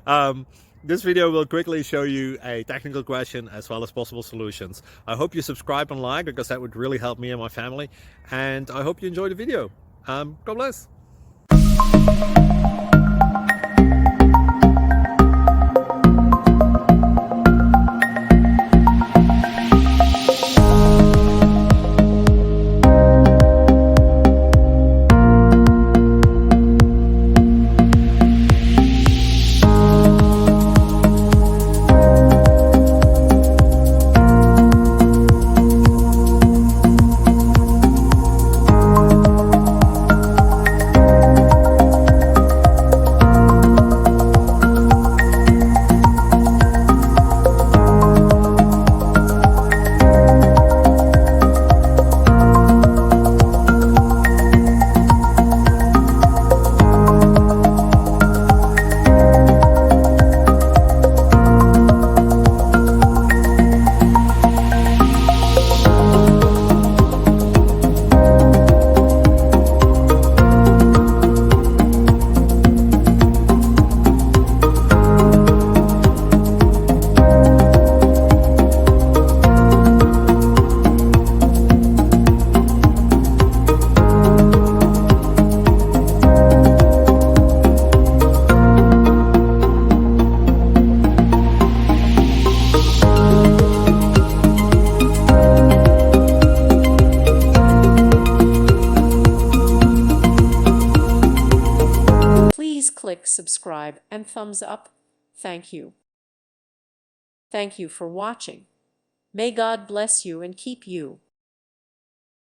um, this video will quickly show you a technical question as well as possible solutions. I hope you subscribe and like, because that would really help me and my family. And I hope you enjoy the video. God bless. Please click subscribe and thumbs up. Thank you. Thank you for watching. May God bless you and keep you.